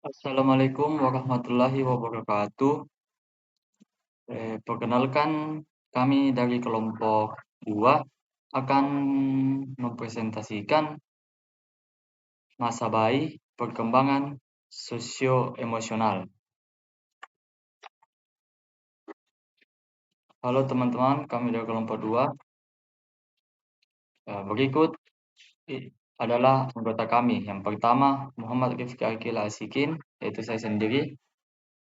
Assalamualaikum warahmatullahi wabarakatuh. Perkenalkan, kami dari kelompok 2 akan mempresentasikan masa bayi perkembangan sosio-emosional. Halo teman-teman, kami dari kelompok 2. Berikut adalah anggota kami. Yang pertama, Muhammad Rifki Akil Asikin, yaitu saya sendiri.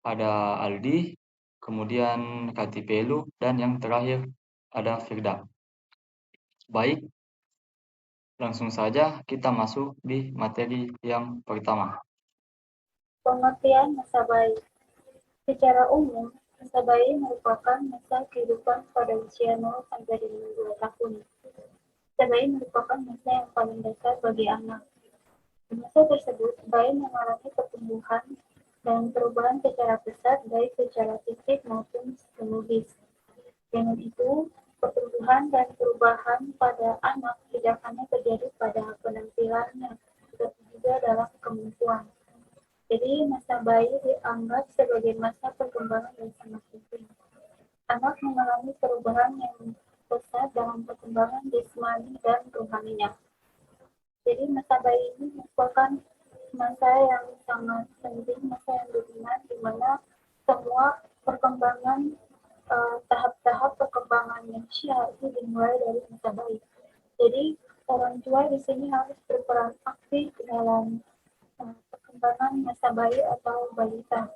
Ada Aldi, kemudian Katipelu, dan yang terakhir ada Firda. Baik, langsung saja kita masuk di materi yang pertama. Pengertian masa bayi. Secara umum, masa bayi merupakan masa kehidupan pada usia 0 sampai dengan 2 tahun. Masa bayi merupakan masa yang paling dasar bagi anak. Di masa tersebut, bayi mengalami pertumbuhan dan perubahan secara pesat baik secara fisik maupun psikologis. Dengan itu, pertumbuhan dan perubahan pada anak tidak hanya terjadi pada penampilannya, tetapi juga dalam kemampuan. Jadi masa bayi dianggap sebagai masa perkembangan yang sangat penting. Anak mengalami perubahan yang besar dalam perkembangan jasmani dan rohaninya. Jadi masa bayi ini merupakan masa yang sangat penting, masa yang dominan di mana semua perkembangan tahap-tahap perkembangan manusia itu dimulai dari masa bayi. Jadi orang tua di sini harus berperan aktif dalam perkembangan masa bayi atau balita,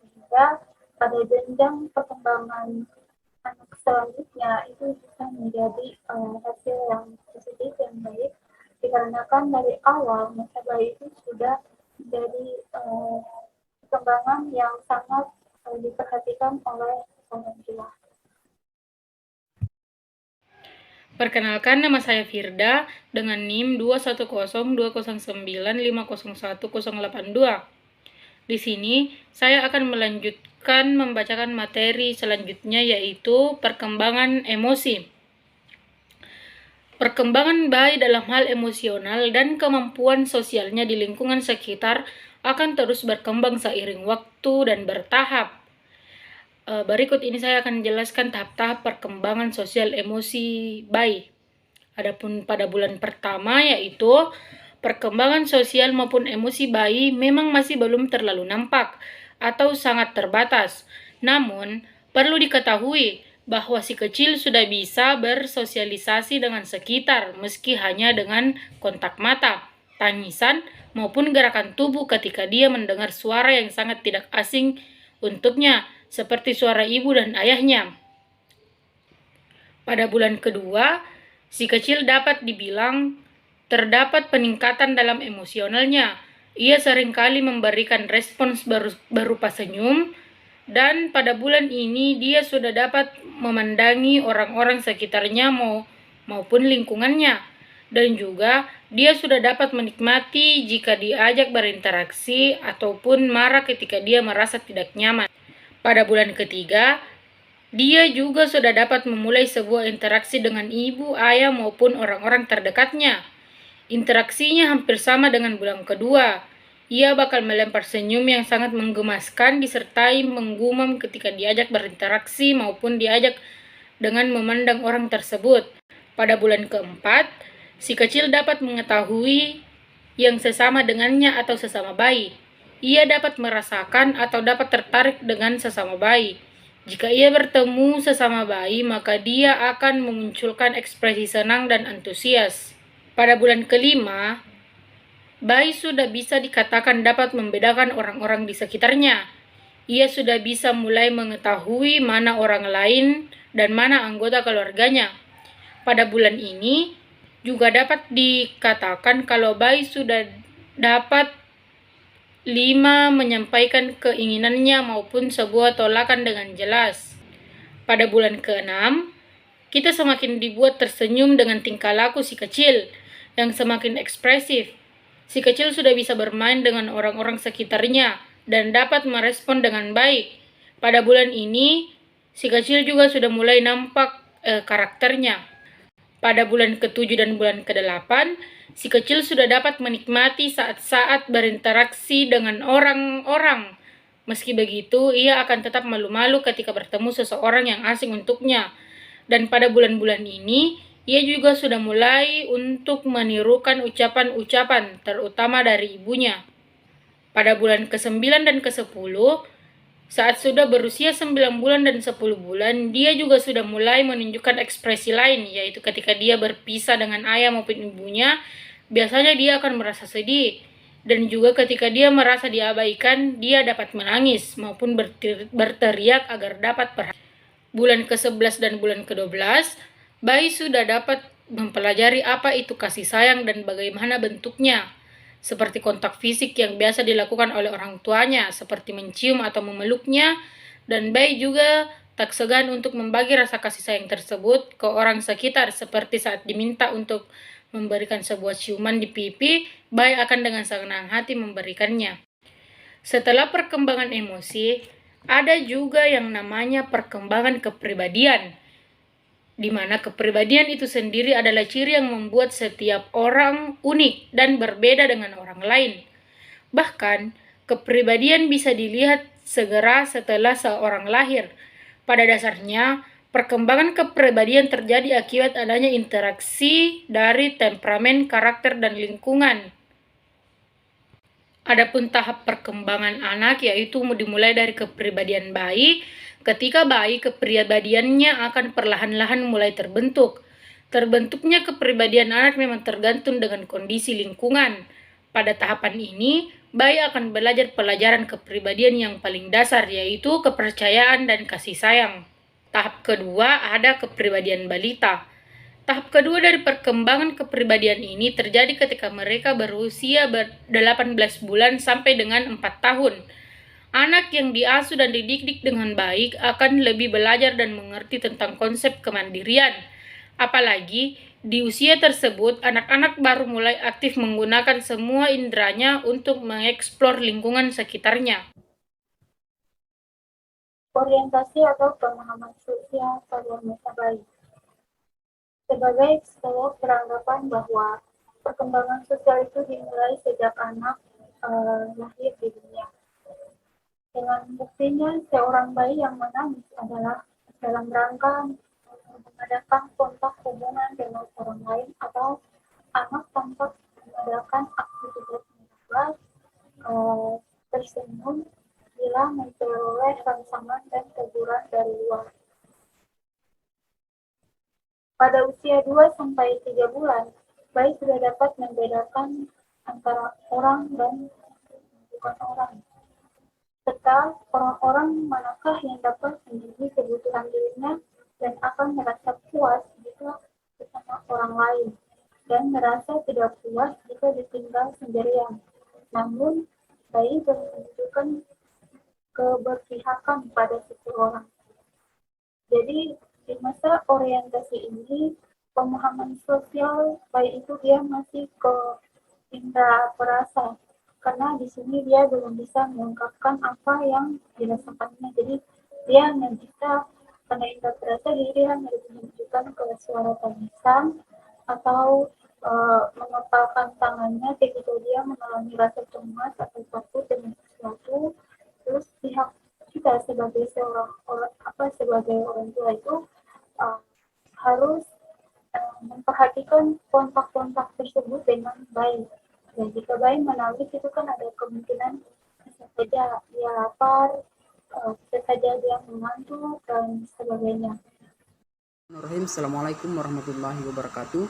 sehingga pada jenjang perkembangan anak selanjutnya itu bisa menjadi hasil yang positif yang baik, dikarenakan dari awal masa bayi itu sudah menjadi perkembangan yang sangat diperhatikan oleh orang tua. Perkenalkan, nama saya Firda dengan NIM 2102095011082. Di sini saya akan melanjutkan membacakan materi selanjutnya, yaitu perkembangan emosi. Perkembangan bayi dalam hal emosional dan kemampuan sosialnya di lingkungan sekitar akan terus berkembang seiring waktu dan bertahap. Berikut ini saya akan menjelaskan tahap-tahap perkembangan sosial emosi bayi. Adapun pada bulan pertama, yaitu perkembangan sosial maupun emosi bayi memang masih belum terlalu nampak atau sangat terbatas. Namun, perlu diketahui bahwa si kecil sudah bisa bersosialisasi dengan sekitar meski hanya dengan kontak mata, tangisan, maupun gerakan tubuh ketika dia mendengar suara yang sangat tidak asing untuknya, seperti suara ibu dan ayahnya. Pada bulan kedua, si kecil dapat dibilang terdapat peningkatan dalam emosionalnya. Ia seringkali memberikan respons berupa senyum, dan pada bulan ini dia sudah dapat memandangi orang-orang sekitarnya maupun lingkungannya. Dan juga dia sudah dapat menikmati jika diajak berinteraksi ataupun marah ketika dia merasa tidak nyaman. Pada bulan ketiga, dia juga sudah dapat memulai sebuah interaksi dengan ibu, ayah, maupun orang-orang terdekatnya. Interaksinya hampir sama dengan bulan kedua. Ia bakal melempar senyum yang sangat menggemaskan disertai menggumam ketika diajak berinteraksi maupun diajak dengan memandang orang tersebut. Pada bulan keempat, si kecil dapat mengetahui yang sesama dengannya atau sesama bayi. Ia dapat merasakan atau dapat tertarik dengan sesama bayi. Jika ia bertemu sesama bayi, maka dia akan memunculkan ekspresi senang dan antusias. Pada bulan kelima, bayi sudah bisa dikatakan dapat membedakan orang-orang di sekitarnya. Ia sudah bisa mulai mengetahui mana orang lain dan mana anggota keluarganya. Pada bulan ini, juga dapat dikatakan kalau bayi sudah dapat menyampaikan keinginannya maupun sebuah tolakan dengan jelas. Pada bulan ke-6, kita semakin dibuat tersenyum dengan tingkah laku si kecil yang semakin ekspresif. Si kecil sudah bisa bermain dengan orang-orang sekitarnya dan dapat merespon dengan baik. Pada bulan ini, si kecil juga sudah mulai nampak karakternya. Pada bulan ke-7 dan bulan ke-8, si kecil sudah dapat menikmati saat-saat berinteraksi dengan orang-orang. Meski begitu, ia akan tetap malu-malu ketika bertemu seseorang yang asing untuknya. Dan pada bulan-bulan ini, ia juga sudah mulai untuk menirukan ucapan-ucapan, terutama dari ibunya. Pada bulan ke-9 dan ke-10, saat sudah berusia 9 bulan dan 10 bulan, dia juga sudah mulai menunjukkan ekspresi lain, yaitu ketika dia berpisah dengan ayah maupun ibunya, biasanya dia akan merasa sedih. Dan juga ketika dia merasa diabaikan, dia dapat menangis maupun berteriak agar dapat perhatian. Bulan ke-11 dan bulan ke-12, bayi sudah dapat mempelajari apa itu kasih sayang dan bagaimana bentuknya, seperti kontak fisik yang biasa dilakukan oleh orang tuanya, seperti mencium atau memeluknya, dan bayi juga tak segan untuk membagi rasa kasih sayang tersebut ke orang sekitar, seperti saat diminta untuk memberikan sebuah ciuman di pipi, bayi akan dengan senang hati memberikannya. Setelah perkembangan emosi, ada juga yang namanya perkembangan kepribadian, di mana kepribadian itu sendiri adalah ciri yang membuat setiap orang unik dan berbeda dengan orang lain. Bahkan, kepribadian bisa dilihat segera setelah seorang lahir. Pada dasarnya, perkembangan kepribadian terjadi akibat adanya interaksi dari temperamen, karakter, dan lingkungan. Adapun tahap perkembangan anak yaitu dimulai dari kepribadian bayi. Ketika bayi, kepribadiannya akan perlahan-lahan mulai terbentuk. Terbentuknya kepribadian anak memang tergantung dengan kondisi lingkungan. Pada tahapan ini, bayi akan belajar pelajaran kepribadian yang paling dasar, yaitu kepercayaan dan kasih sayang. Tahap kedua ada kepribadian balita. Tahap kedua dari perkembangan kepribadian ini terjadi ketika mereka berusia 18 bulan sampai dengan 4 tahun. Anak yang diasuh dan dididik dengan baik akan lebih belajar dan mengerti tentang konsep kemandirian. Apalagi di usia tersebut, anak-anak baru mulai aktif menggunakan semua inderanya untuk mengeksplor lingkungan sekitarnya. Orientasi atau pemahaman sosial pada masa bayi. Sebagai psikolog beranggapan bahwa perkembangan sosial itu dimulai sejak anak lahir di dunia. Dengan buktinya, seorang bayi yang menangis adalah dalam rangka mengadakan kontak hubungan dengan orang lain, atau anak tampak mengadakan aktivitas menebak, tersenyum bila memperoleh rangsangan dan teguran dari luar. Pada usia 2-3 bulan, bayi sudah dapat membedakan antara orang dan bukan orang, serta orang-orang manakah yang dapat menjadi kebutuhan dirinya dan akan merasa puas jika bersama orang lain, dan merasa tidak puas jika ditinggal sendirian. Namun, bayi menunjukkan keberpihakan pada seseorang. Jadi, di masa orientasi ini, pemahaman sosial bayi itu dia masih ke indera perasa, karena di sini dia belum bisa mengungkapkan apa yang dirasakannya. Jadi dia hanya bisa karena indera perasa, jadi dia hanya menunjukkan ke suara tangisan atau mengepalkan tangannya ketika dia mengalami rasa cemas atau takut dengan sesuatu. Terus pihak kita sebagai sebagai orang tua itu harus memperhatikan kontak-kontak tersebut dengan baik. Dan jika bayi menangis itu kan ada kemungkinan bisa saja dia lapar, bisa saja dia mengantuk dan sebagainya. Assalamualaikum warahmatullahi wabarakatuh.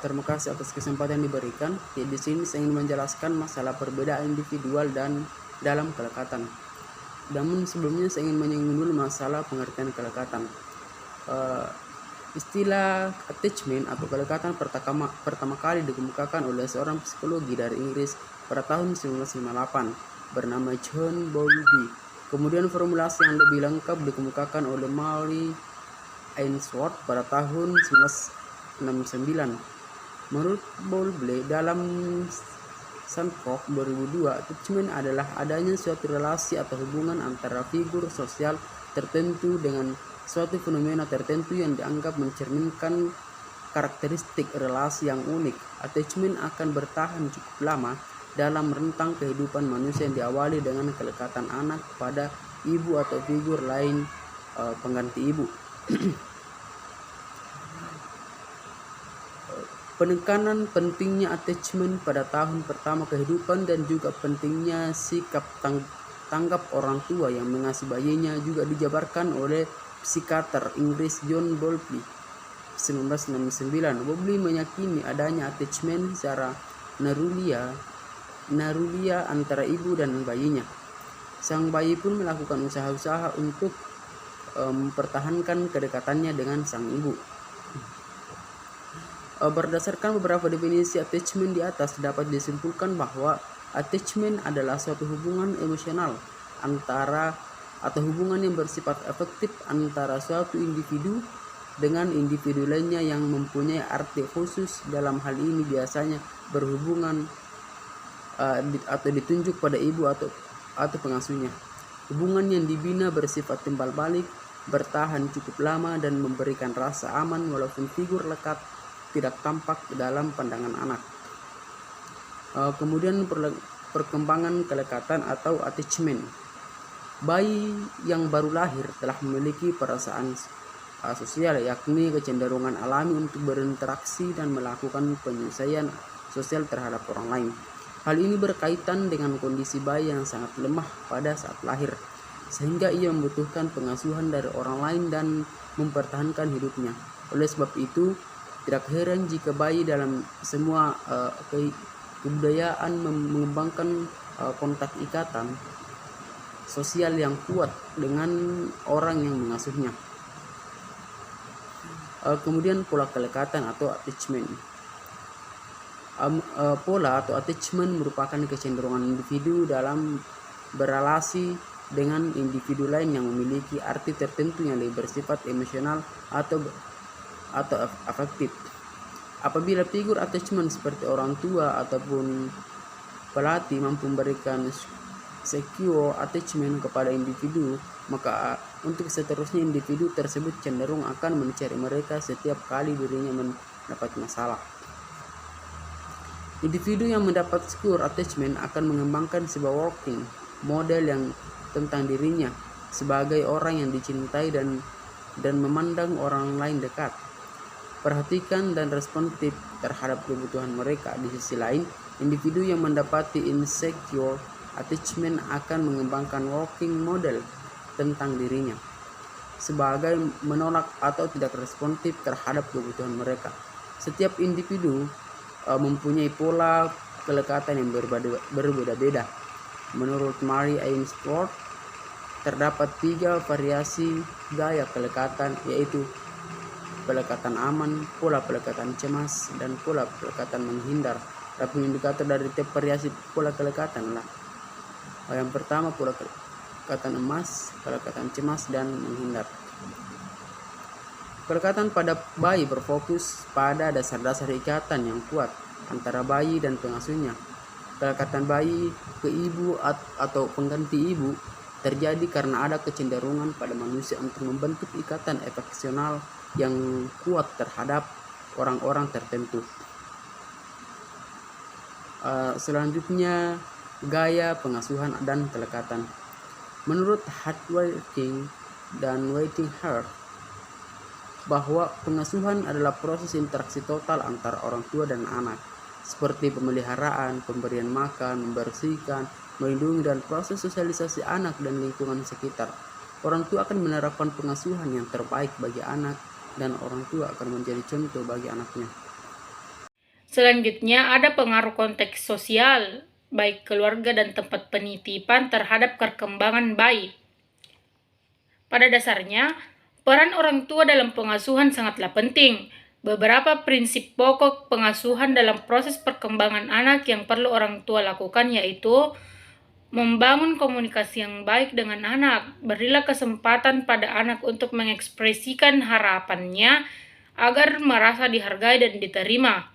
Terima kasih atas kesempatan yang diberikan. Di sini saya ingin menjelaskan masalah perbedaan individual dan dalam kelekatan. Namun sebelumnya saya ingin menyinggung dulu masalah pengertian kelekatan. Istilah attachment atau kelekatan pertama kali dikemukakan oleh seorang psikologi dari Inggris pada tahun 1958 bernama John Bowlby. Kemudian formulasi yang lebih lengkap dikemukakan oleh Mary Ainsworth pada tahun 1969. Menurut Bowlby dalam Sanford 2002, attachment adalah adanya suatu relasi atau hubungan antara figur sosial tertentu dengan suatu fenomena tertentu yang dianggap mencerminkan karakteristik relasi yang unik. Attachment akan bertahan cukup lama dalam rentang kehidupan manusia yang diawali dengan kelekatan anak pada ibu atau figur lain pengganti ibu. Penekanan pentingnya attachment pada tahun pertama kehidupan dan juga pentingnya sikap tanggap orang tua yang mengasihi bayinya juga dijabarkan oleh psikiater Inggris John Bowlby 1969. Bowlby meyakini adanya attachment secara narulia antara ibu dan bayinya. Sang bayi pun melakukan usaha-usaha untuk mempertahankan kedekatannya dengan sang ibu. Berdasarkan beberapa definisi attachment di atas, dapat disimpulkan bahwa attachment adalah suatu hubungan emosional atau hubungan yang bersifat efektif antara suatu individu dengan individu lainnya yang mempunyai arti khusus. Dalam hal ini biasanya berhubungan atau ditunjuk pada ibu atau pengasuhnya. Hubungan yang dibina bersifat timbal balik, bertahan cukup lama dan memberikan rasa aman walaupun figur lekat tidak tampak dalam pandangan anak. Kemudian perkembangan kelekatan atau attachment. Bayi yang baru lahir telah memiliki perasaan sosial, yakni kecenderungan alami untuk berinteraksi dan melakukan penyelesaian sosial terhadap orang lain. Hal ini berkaitan dengan kondisi bayi yang sangat lemah pada saat lahir, sehingga ia membutuhkan pengasuhan dari orang lain dan mempertahankan hidupnya. Oleh sebab itu, tidak heran jika bayi dalam semua kebudayaan mengembangkan kontak ikatan sosial yang kuat dengan orang yang mengasuhnya. Kemudian pola kelekatan atau attachment. Pola atau attachment merupakan kecenderungan individu dalam berelasi dengan individu lain yang memiliki arti tertentu yang lebih bersifat emosional atau afektif. Apabila figur attachment seperti orang tua ataupun pelatih mampu memberikan secure attachment kepada individu, maka untuk seterusnya individu tersebut cenderung akan mencari mereka setiap kali dirinya mendapat masalah. Individu yang mendapat secure attachment akan mengembangkan sebuah working model yang tentang dirinya sebagai orang yang dicintai dan memandang orang lain dekat, perhatikan dan responsif terhadap kebutuhan mereka. Di sisi lain, individu yang mendapati insecure attachment akan mengembangkan working model tentang dirinya sebagai menolak atau tidak responsif terhadap kebutuhan mereka. Setiap individu mempunyai pola kelekatan yang berbeda-beda. Menurut Mary Ainsworth, terdapat 3 variasi gaya kelekatan, yaitu pelekatan aman, pola pelekatan cemas, dan pola pelekatan menghindar. Tapi indikator dari tiap variasi pola kelekatan adalah yang pertama pola kelekatan emas, pelekatan cemas, dan menghindar. Kelekatan pada bayi berfokus pada dasar-dasar ikatan yang kuat antara bayi dan pengasuhnya. Kelekatan bayi ke ibu atau pengganti ibu terjadi karena ada kecenderungan pada manusia untuk membentuk ikatan afeksional yang kuat terhadap orang-orang tertentu. Selanjutnya, gaya pengasuhan dan kelekatan. Menurut Hardworking dan Whitehead, bahwa pengasuhan adalah proses interaksi total antara orang tua dan anak, seperti pemeliharaan, pemberian makan, membersihkan, melindungi, dan proses sosialisasi anak dan lingkungan sekitar. Orang tua akan menerapkan pengasuhan yang terbaik bagi anak, dan orang tua akan menjadi contoh bagi anaknya. Selanjutnya ada pengaruh konteks sosial, baik keluarga dan tempat penitipan terhadap perkembangan bayi. Pada dasarnya, peran orang tua dalam pengasuhan sangatlah penting. Beberapa prinsip pokok pengasuhan dalam proses perkembangan anak yang perlu orang tua lakukan yaitu membangun komunikasi yang baik dengan anak, berilah kesempatan pada anak untuk mengekspresikan harapannya agar merasa dihargai dan diterima.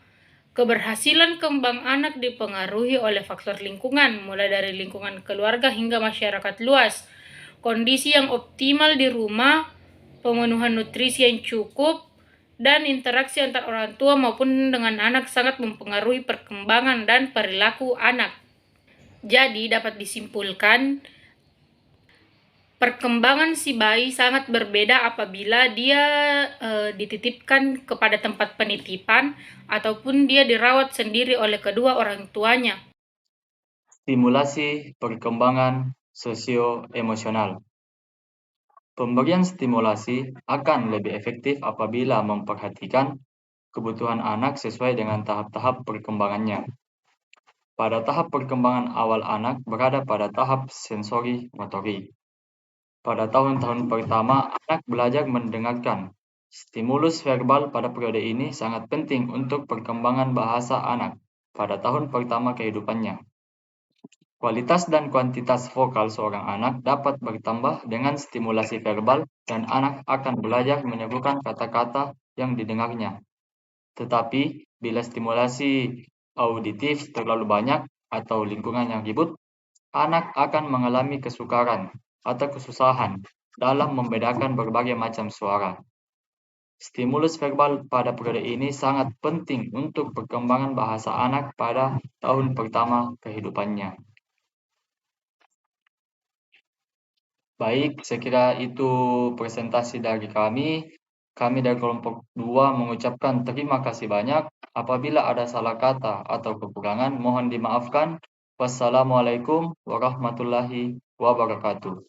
Keberhasilan kembang anak dipengaruhi oleh faktor lingkungan, mulai dari lingkungan keluarga hingga masyarakat luas. Kondisi yang optimal di rumah, pemenuhan nutrisi yang cukup, dan interaksi antar orang tua maupun dengan anak sangat mempengaruhi perkembangan dan perilaku anak. Jadi dapat disimpulkan, perkembangan si bayi sangat berbeda apabila dia dititipkan kepada tempat penitipan ataupun dia dirawat sendiri oleh kedua orang tuanya. Stimulasi perkembangan sosio-emosional. Pemberian stimulasi akan lebih efektif apabila memperhatikan kebutuhan anak sesuai dengan tahap-tahap perkembangannya. Pada tahap perkembangan awal anak berada pada tahap sensori motorik. Pada tahun-tahun pertama, anak belajar mendengarkan. Stimulus verbal pada periode ini sangat penting untuk perkembangan bahasa anak pada tahun pertama kehidupannya. Kualitas dan kuantitas vokal seorang anak dapat bertambah dengan stimulasi verbal dan anak akan belajar menyebutkan kata-kata yang didengarnya. Tetapi, bila stimulasi auditif terlalu banyak atau lingkungan yang ribut, anak akan mengalami kesukaran atau kesusahan dalam membedakan berbagai macam suara. Stimulus verbal pada periode ini sangat penting untuk perkembangan bahasa anak pada tahun pertama kehidupannya. Baik, saya kira itu presentasi dari kami. Kami dari kelompok 2 mengucapkan terima kasih banyak. Apabila ada salah kata atau kekurangan, mohon dimaafkan. Wassalamualaikum warahmatullahi wabarakatuh.